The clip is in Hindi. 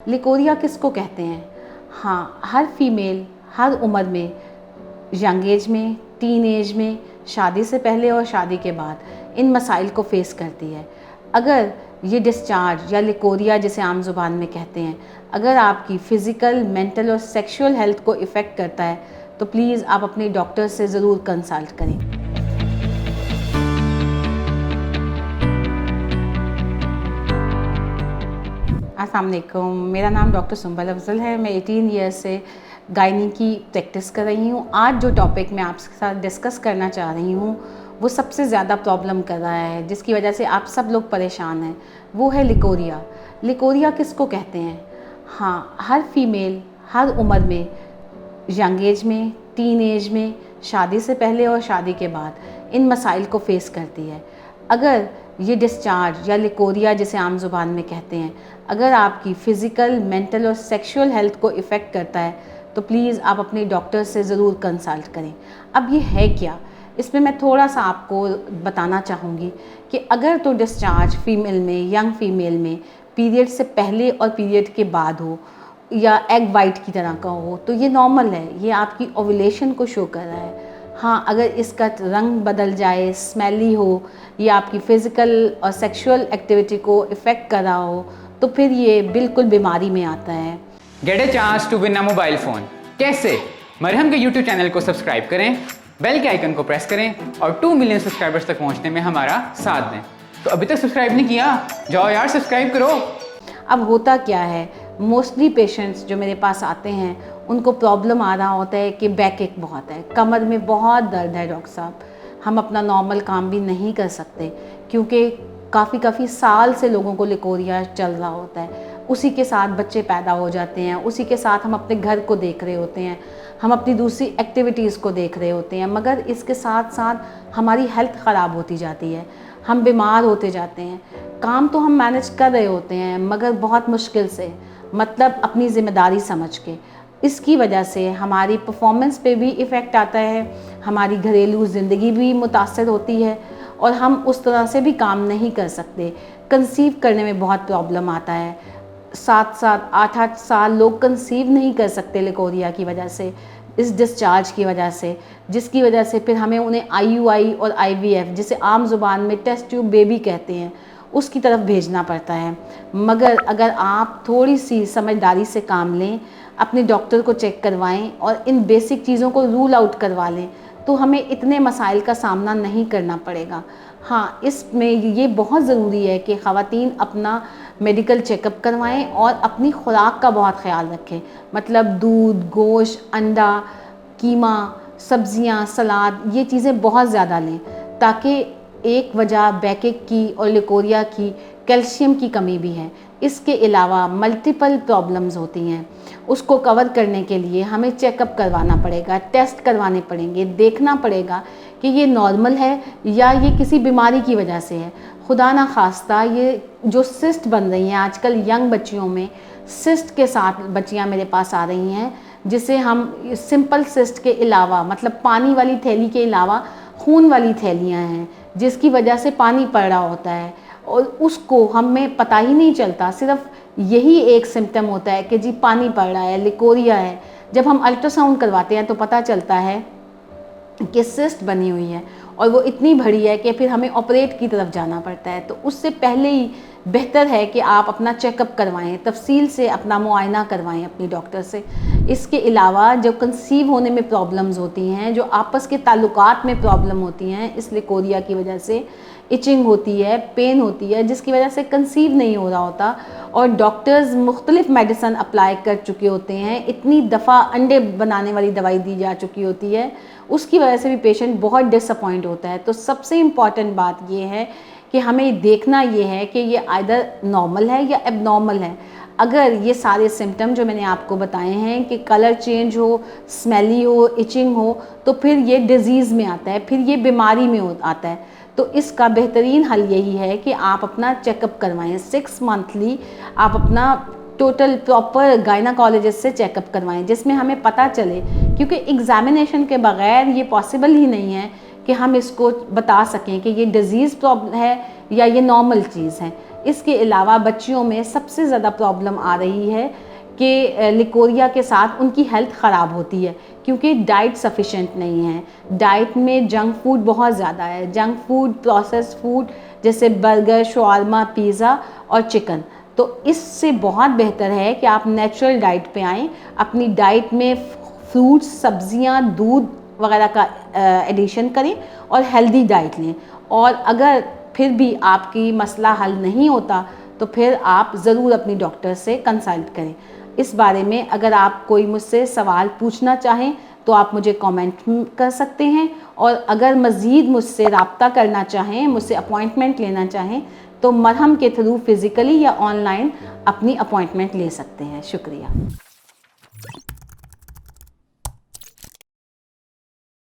लिकोरिया किसको कहते हैं? हाँ, हर फीमेल हर उम्र में, यंग एज में, टीन एज में, शादी से पहले और शादी के बाद इन मसाइल को फेस करती है। अगर ये डिस्चार्ज या लिकोरिया जिसे आम ज़ुबान में कहते हैं, अगर आपकी फ़िज़िकल, मेंटल और सेक्सुअल हेल्थ को इफ़ेक्ट करता है तो प्लीज़ आप अपने डॉक्टर से ज़रूर कंसल्ट करें। अस्सलाम वालेकुम, मेरा नाम डॉक्टर सुंबल अफजल है। मैं 18 ईयर्स से गायनी की प्रैक्टिस कर रही हूँ। आज जो टॉपिक मैं आपके साथ डिस्कस करना चाह रही हूँ वो सबसे ज़्यादा प्रॉब्लम कर रहा है, जिसकी वजह से आप सब लोग परेशान हैं, वो है लिकोरिया। लिकोरिया किसको कहते हैं? हाँ, हर फीमेल हर उम्र में, यंग एज में, टीन एज में, शादी से पहले और शादी के बाद इन मसाइल को फेस करती है। अगर ये डिस्चार्ज या लिकोरिया जिसे आम ज़ुबान में कहते हैं, अगर आपकी फ़िज़िकल, मेंटल और सेक्सुअल हेल्थ को इफ़ेक्ट करता है तो प्लीज़ आप अपने डॉक्टर से ज़रूर कंसल्ट करें। अब ये है क्या? इसमें मैं थोड़ा सा आपको बताना चाहूँगी कि अगर तो डिस्चार्ज फ़ीमेल में, यंग फ़ीमेल में पीरियड से पहले और पीरियड के बाद हो या एग वाइट की तरह का हो तो ये नॉर्मल है, ये आपकी ओव्यूलेशन को शो कर रहा है। हाँ, अगर इसका रंग बदल जाए, स्मेली हो या आपकी फ़िज़िकल और सेक्सुअल एक्टिविटी को इफ़ेक्ट कर रहा हो तो फिर ये बिल्कुल बीमारी में आता है। Get a chance to win a mobile phone. कैसे? मरहम के यूट्यूब चैनल को सब्सक्राइब करें, बेल के आइकन को प्रेस करें और 2 मिलियन सब्सक्राइबर्स तक पहुंचने में हमारा साथ दें। तो अभी तक सब्सक्राइब नहीं किया? जाओ यार, सब्सक्राइब करो। अब होता क्या है, मोस्टली पेशेंट्स जो मेरे पास आते हैं उनको प्रॉब्लम आ रहा होता है कि बैक एक बहुत है, कमर में बहुत दर्द है डॉक्टर साहब, हम अपना नॉर्मल काम भी नहीं कर सकते क्योंकि काफ़ी साल से लोगों को लिकोरिया चल रहा होता है। उसी के साथ बच्चे पैदा हो जाते हैं, उसी के साथ हम अपने घर को देख रहे होते हैं, हम अपनी दूसरी एक्टिविटीज़ को देख रहे होते हैं, मगर इसके साथ साथ हमारी हेल्थ ख़राब होती जाती है, हम बीमार होते जाते हैं। काम तो हम मैनेज कर रहे होते हैं मगर बहुत मुश्किल से, मतलब अपनी ज़िम्मेदारी समझ के। इसकी वजह से हमारी परफॉर्मेंस पे भी इफ़ेक्ट आता है, हमारी घरेलू ज़िंदगी भी मुतासर होती है और हम उस तरह से भी काम नहीं कर सकते। कंसीव करने में बहुत प्रॉब्लम आता है, 7-7, 8-8 साल लोग कंसीव नहीं कर सकते लिकोरिया की वजह से, इस डिस्चार्ज की वजह से, जिसकी वजह से फिर हमें उन्हें IUI और IVF जिसे आम ज़ुबान में टेस्ट ट्यूब बेबी कहते हैं उसकी तरफ भेजना पड़ता है। मगर अगर आप थोड़ी सी समझदारी से काम लें, अपने डॉक्टर को चेक करवाएं और इन बेसिक चीज़ों को रूल आउट करवा लें तो हमें इतने मसाइल का सामना नहीं करना पड़ेगा। हाँ, इसमें ये बहुत ज़रूरी है कि ख़वातीन अपना मेडिकल चेकअप करवाएं और अपनी खुराक का बहुत ख्याल रखें, मतलब दूध, गोश्त, अंडा, कीमा, सब्ज़ियाँ, सलाद, ये चीज़ें बहुत ज़्यादा लें ताकि एक वजह बैकएक की और लिकोरिया की कैल्शियम की कमी भी है। इसके अलावा मल्टीपल प्रॉब्लम्स होती हैं, उसको कवर करने के लिए हमें चेकअप करवाना पड़ेगा, टेस्ट करवाने पड़ेंगे, देखना पड़ेगा कि ये नॉर्मल है या ये किसी बीमारी की वजह से है। खुदा ना खास्ता ये जो सिस्ट बन रही हैं आजकल यंग बच्चियों में, सिस्ट के साथ बच्चियाँ मेरे पास आ रही हैं जिसे हम सिंपल सिस्ट के अलावा, मतलब पानी वाली थैली के अलावा खून वाली थैलियाँ हैं जिसकी वजह से पानी पड़ रहा होता है और उसको हमें पता ही नहीं चलता, सिर्फ यही एक सिम्टम होता है कि जी पानी पड़ रहा है, लिकोरिया है। जब हम अल्ट्रासाउंड करवाते हैं तो पता चलता है कि सिस्ट बनी हुई है और वो इतनी बड़ी है कि फिर हमें ऑपरेट की तरफ जाना पड़ता है। तो उससे पहले ही बेहतर है कि आप अपना चेकअप करवाएं, तफसील से अपना मुआयना करवाएं अपनी डॉक्टर से। इसके अलावा जो कंसीव होने में प्रॉब्लम्स होती हैं, जो आपस के ताल्लुकात में प्रॉब्लम होती हैं, इस लिकोरिया की वजह से इचिंग होती है, पेन होती है, जिसकी वजह से कंसीव नहीं हो रहा होता और डॉक्टर्स मुख्तलिफ मेडिसिन अप्लाई कर चुके होते हैं, इतनी दफ़ा अंडे बनाने वाली दवाई दी जा चुकी होती है, उसकी वजह से भी पेशेंट बहुत डिसअपॉइंट होता है। तो सबसे इम्पॉर्टेंट बात ये है कि हमें देखना ये है कि ये आइदर नॉर्मल है या एबनॉर्मल है। अगर ये सारे सिम्टम जो मैंने आपको बताए हैं कि कलर चेंज हो, स्मेली हो, इचिंग हो, तो फिर ये डिज़ीज़ में आता है, फिर ये बीमारी में आता है। तो इसका बेहतरीन हल यही है कि आप अपना चेकअप करवाएं, 6 मंथली आप अपना टोटल प्रॉपर गायनाकोलॉजिस्ट से चेकअप करवाएं जिसमें हमें पता चले, क्योंकि एग्जामिनेशन के बगैर ये पॉसिबल ही नहीं है कि हम इसको बता सकें कि ये डिज़ीज़ प्रॉब्लम है या ये नॉर्मल चीज़ है। इसके अलावा बच्चियों में सबसे ज़्यादा प्रॉब्लम आ रही है कि लिकोरिया के साथ उनकी हेल्थ ख़राब होती है क्योंकि डाइट सफिशेंट नहीं है। डाइट में जंक फूड बहुत ज़्यादा है, जंक फूड, प्रोसेस्ड फूड जैसे बर्गर, शवारमा, पिज़्ज़ा और चिकन। तो इससे बहुत बेहतर है कि आप नेचुरल डाइट पे आएँ, अपनी डाइट में फ्रूट्स, सब्जियां, दूध वगैरह का एडिशन करें और हेल्दी डाइट लें। और अगर फिर भी आपकी मसला हल नहीं होता तो फिर आप ज़रूर अपनी डॉक्टर से कंसल्ट करें। इस बारे में अगर आप कोई मुझसे सवाल पूछना चाहें तो आप मुझे कमेंट कर सकते हैं, और अगर मज़ीद मुझसे रब्ता करना चाहें, मुझसे अपॉइंटमेंट लेना चाहें तो मरहम के थ्रू फ़िज़िकली या ऑनलाइन अपनी अपॉइंटमेंट ले सकते हैं। शुक्रिया।